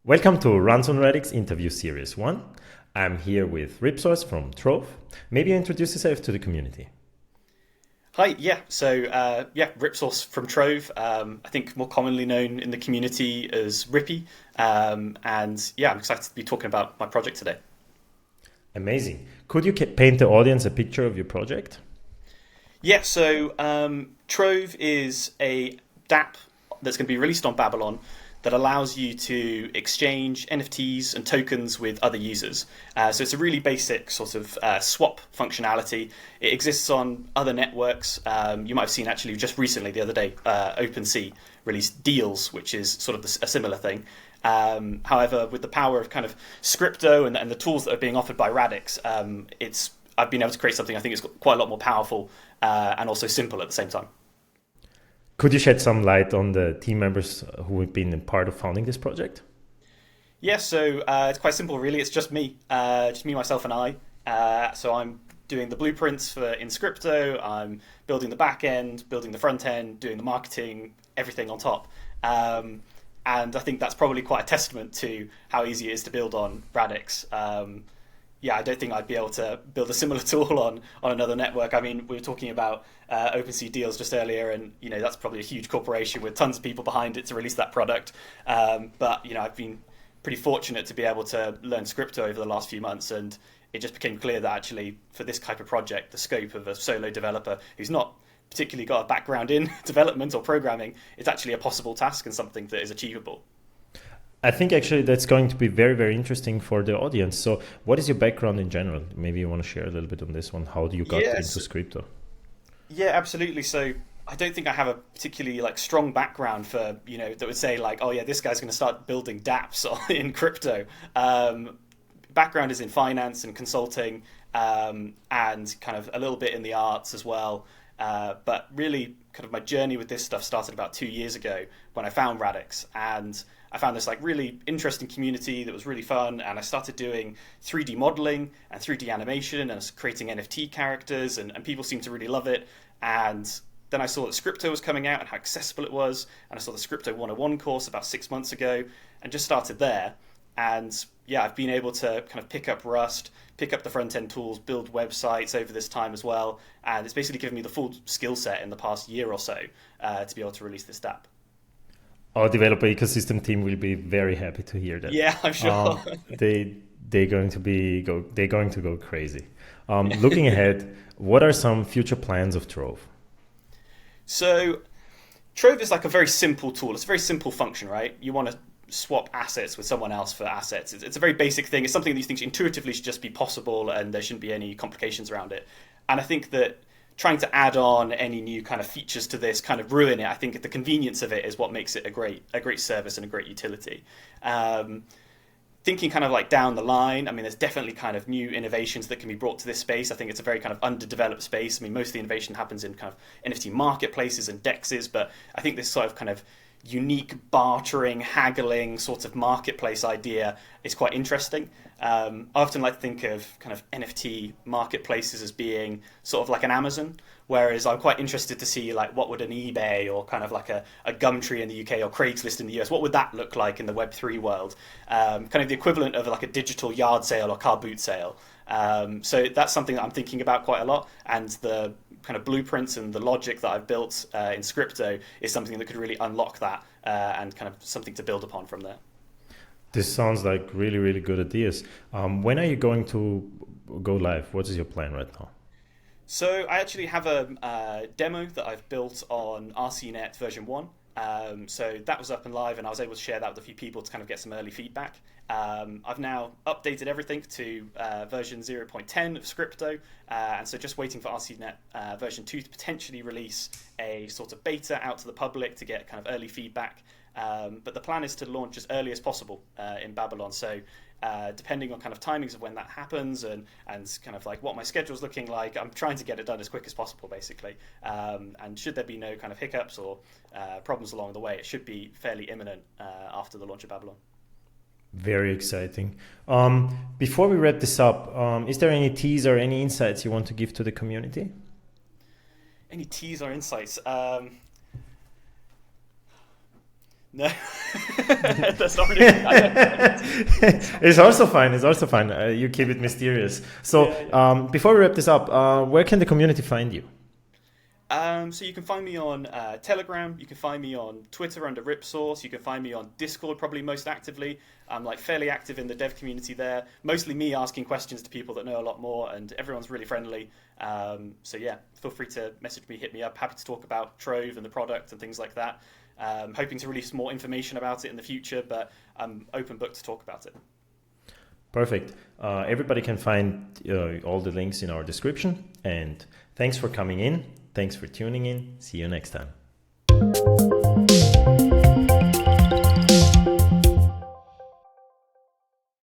Welcome to Runs on Radix interview series 1. I'm here with Ripsource from Trove. Maybe you introduce yourself to the community. Hi, Ripsource from Trove. I think more commonly known in the community as Rippy. I'm excited to be talking about my project today. Amazing. Could you paint the audience a picture of your project? Trove is a dApp that's going to be released on Babylon that allows you to exchange NFTs and tokens with other users. So it's a really basic sort of swap functionality. It exists on other networks. You might have seen actually just recently, the other day, OpenSea released Deals, which is sort of a similar thing. However, with the power of kind of Scripto and the tools that are being offered by Radix, I've been able to create something I think is quite a lot more powerful and also simple at the same time. Could you shed some light on the team members who have been a part of founding this project? It's quite simple, really. It's just me, myself, and I. So I'm doing the blueprints in Scripto. I'm building the back end, building the front end, doing the marketing, everything on top. And I think that's probably quite a testament to how easy it is to build on Radix. I don't think I'd be able to build a similar tool on another network. I mean, we were talking about OpenSea Deals just earlier, and that's probably a huge corporation with tons of people behind it to release that product. I've been pretty fortunate to be able to learn Scripto over the last few months, and it just became clear that actually for this type of project, the scope of a solo developer who's not particularly got a background in development or programming, it's actually a possible task and something that is achievable. I think actually that's going to be very, very interesting for the audience. So what is your background in general? Maybe you want to share a little bit on this one. How do you got into Scripto? Yeah, absolutely. So I don't think I have a particularly strong background for, that would say like, oh yeah, this guy's going to start building dApps in crypto. Background is in finance and consulting, and kind of a little bit in the arts as well. But really kind of my journey with this stuff started about 2 years ago when I found Radix, and I found this really interesting community that was really fun, and I started doing 3D modeling and 3D animation and I was creating NFT characters, and people seemed to really love it. And then I saw that Scripto was coming out and how accessible it was, and I saw the Scripto 101 course about 6 months ago and just started there. And I've been able to kind of pick up Rust, pick up the front-end tools, build websites over this time as well, and it's basically given me the full skill set in the past year or so to be able to release this dApp. Our developer ecosystem team will be very happy to hear that. Yeah, I'm sure. They're going to go crazy. Looking ahead, what are some future plans of Trove? So Trove is like a very simple tool. It's a very simple function, right? You want to swap assets with someone else for assets. It's a very basic thing. It's something that you think intuitively should just be possible and there shouldn't be any complications around it. And I think that trying to add on any new kind of features to this kind of ruin it. I think the convenience of it is what makes it a great service and a great utility. Thinking kind of like down the line, I mean, there's definitely kind of new innovations that can be brought to this space. I think it's a very kind of underdeveloped space. I mean, most of the innovation happens in kind of NFT marketplaces and dexes, but I think this sort of kind of unique bartering, haggling sort of marketplace idea is quite interesting. I often like to think of kind of NFT marketplaces as being sort of like an Amazon, whereas I'm quite interested to see like what would an eBay or kind of like a Gumtree in the UK or Craigslist in the US, what would that look like in the Web3 world? Kind of the equivalent of like a digital yard sale or car boot sale. So that's something that I'm thinking about quite a lot, and the kind of blueprints and the logic that I've built in Scripto is something that could really unlock that and kind of something to build upon from there. This sounds like really, really good ideas. When are you going to go live? What is your plan right now? So I actually have a demo that I've built on RCnet version 1. So that was up and live, and I was able to share that with a few people to kind of get some early feedback. I've now updated everything to version 0.10 of Scripto, and so just waiting for RCnet version 2 to potentially release a sort of beta out to the public to get kind of early feedback. But the plan is to launch as early as possible in Babylon. So depending on kind of timings of when that happens and kind of like what my schedule's looking like, I'm trying to get it done as quick as possible, basically. And should there be no kind of hiccups or problems along the way, it should be fairly imminent after the launch of Babylon. Very exciting. Before we wrap this up, is there any teas or any insights you want to give to the community? Any teas or insights? No. That's not really. It's also fine. It's also fine. You keep it mysterious. So before we wrap this up, where can the community find you? So you can find me on Telegram. You can find me on Twitter under RipSource. You can find me on Discord probably most actively. I'm like fairly active in the dev community there. Mostly me asking questions to people that know a lot more, and everyone's really friendly. So yeah, feel free to message me, hit me up. Happy to talk about Trove and the product and things like that. Hoping to release more information about it in the future, but I'm open book to talk about it. Perfect. Everybody can find all the links in our description. And thanks for coming in. Thanks for tuning in. See you next time.